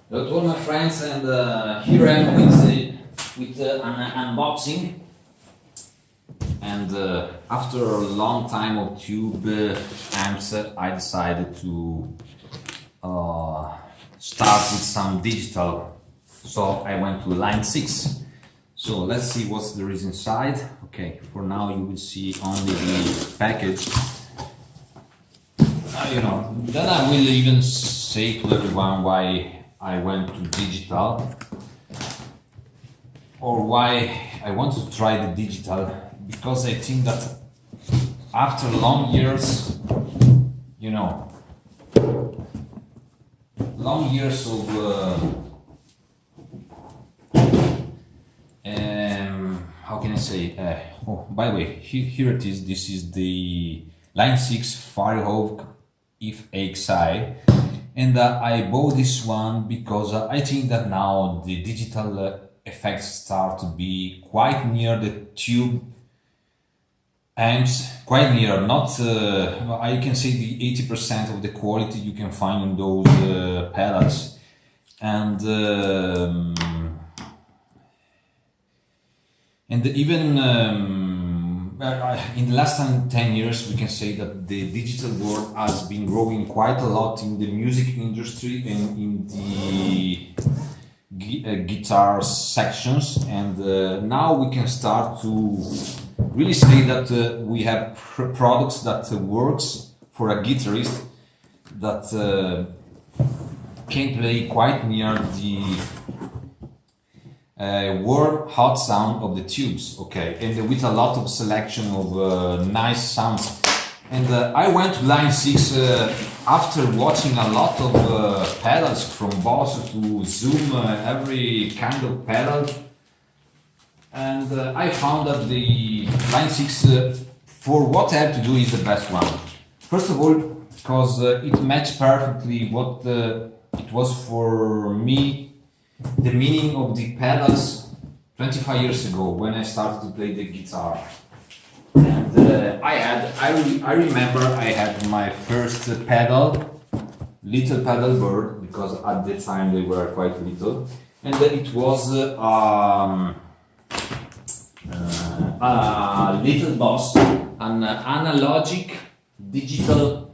Hello to all my friends, and here I am with an unboxing. And after a long time of tube amps, I decided to start with some digital. So I went to line 6. So let's see what there is inside. Okay, for now you will see only the package. Then I will even say to everyone why I went to digital, or why I want to try the digital, because I think that after long years, long years of how can I say? By the way, here it is. This is the line 6 Firehawk FX. And I bought this one because I think that now the digital effects start to be quite near the tube amps, quite near, not, I can say the 80% of the quality you can find in those pedals. And even in the last 10 years, we can say that the digital world has been growing quite a lot in the music industry and in the guitar sections. And now we can start to really say that we have products that works for a guitarist that can play quite near the warm, hot sound of the tubes, okay, and with a lot of selection of nice sounds. And I went to line 6 after watching a lot of pedals, from Boss to Zoom, every kind of pedal, and I found that the line 6 for what I have to do is the best one. First of all, because it matched perfectly what it was for me, the meaning of the pedals 25 years ago when I started to play the guitar. And I remember I had my first little pedal board, because at the time they were quite little, and it was a little Boss, an analogic digital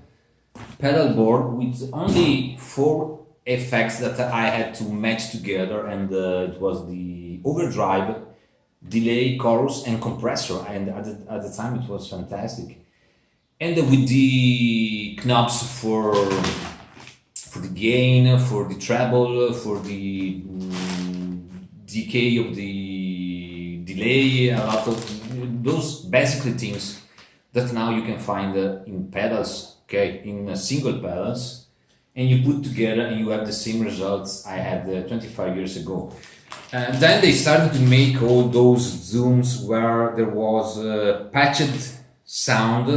pedal board with only 4 effects that I had to match together, and it was the overdrive, delay, chorus and compressor, and at the time it was fantastic. And with the knobs for the gain, for the treble, for the decay of the delay, a lot of those basically things that now you can find in pedals, okay, in single pedals, and you put together and you have the same results I had 25 years ago. And then they started to make all those zooms where there was patched sound,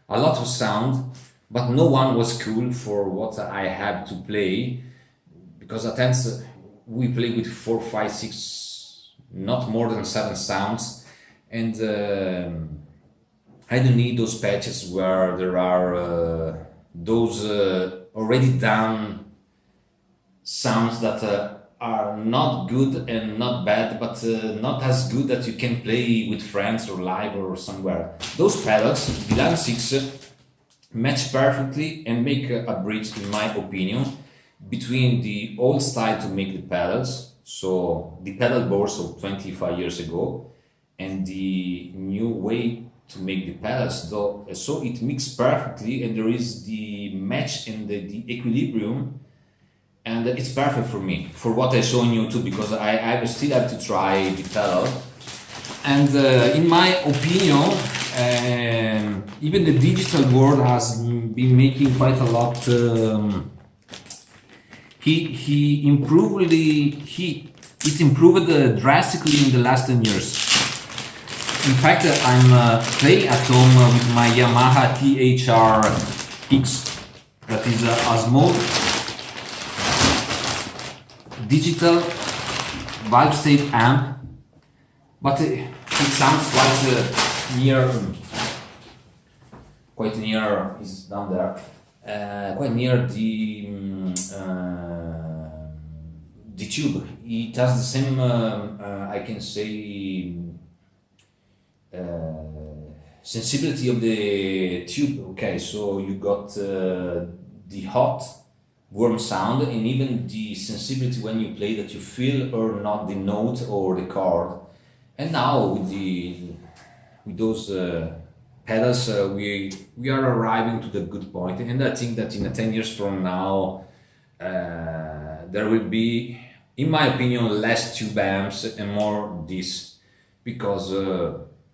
a lot of sound, but no one was cool for what I had to play, because at times we play with 4, 5, 6, not more than 7 sounds, and I don't need those patches where there are those already done sounds that are not good and not bad, but not as good that you can play with friends or live or somewhere. Those pedals, the line 6, match perfectly and make a bridge, in my opinion, between the old style to make the pedals, so the pedal boards of 25 years ago, and the new way to make the pedals, though. So it mixes perfectly, and there is the match and the equilibrium, and it's perfect for me, for what I saw on YouTube, because I still have to try the pedal. And in my opinion, even the digital world has been making quite a lot. It improved drastically in the last 10 years. In fact, I'm playing at home with my Yamaha THR-X, that is a small digital valve state amp, but it sounds quite near, is down there, quite near the the tube. It has the same, I can say, sensibility of the tube. Okay, so you got the hot, warm sound, and even the sensibility when you play, that you feel or not the note or the chord. And now with those pedals, we are arriving to the good point, and I think that in 10 years from now, there will be, in my opinion, less tube amps and more this, because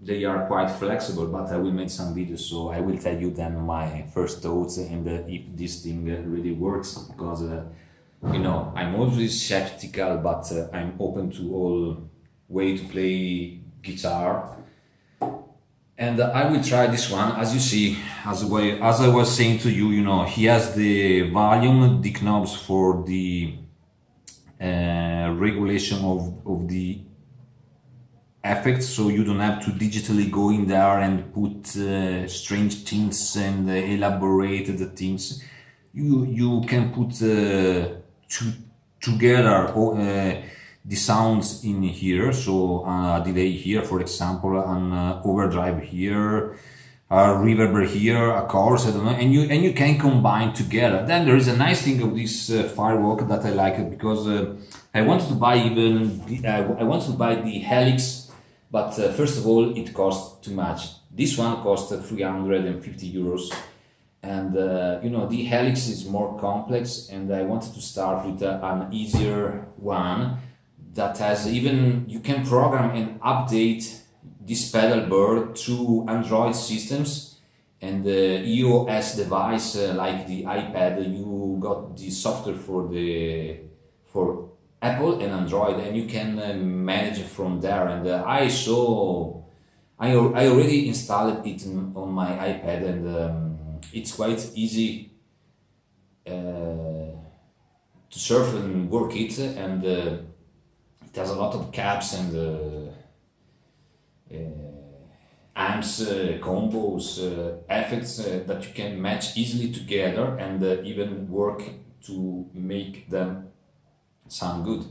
they are quite flexible. But I will make some videos, so I will tell you then my first thoughts and if this thing really works, because I'm always skeptical, but I'm open to all way to play guitar. And I will try this one. As you see, as I was saying to you, he has the volume, the knobs for the regulation of the effects, so you don't have to digitally go in there and put strange things and elaborate the things. You can put together the sounds in here, so a delay here, for example, an overdrive here, a reverb here, a chorus, I don't know, and you can combine together. Then there is a nice thing of this Firehawk that I like it, because I wanted to buy the Helix, but first of all it costs too much. This one costs 350 euros, and the Helix is more complex, and I wanted to start with an easier one that has even, you can program and update this pedal board through Android systems and the iOS device, like the iPad. You got the software for Apple and Android, and you can manage it from there. And I already installed it on my iPad, and it's quite easy to surf and work it, and it has a lot of cabs and amps, combos, effects that you can match easily together, and even work to make them sound good.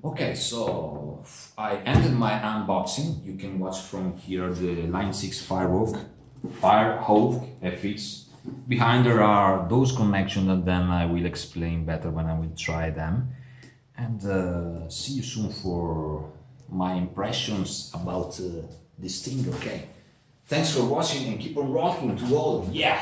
Okay, so I ended my unboxing. You can watch from here the Line 6 Firehawk FX. Behind there are those connections that then I will explain better when I will try them. And see you soon for my impressions about this thing. Okay, thanks for watching, and keep on rocking to all. Yeah.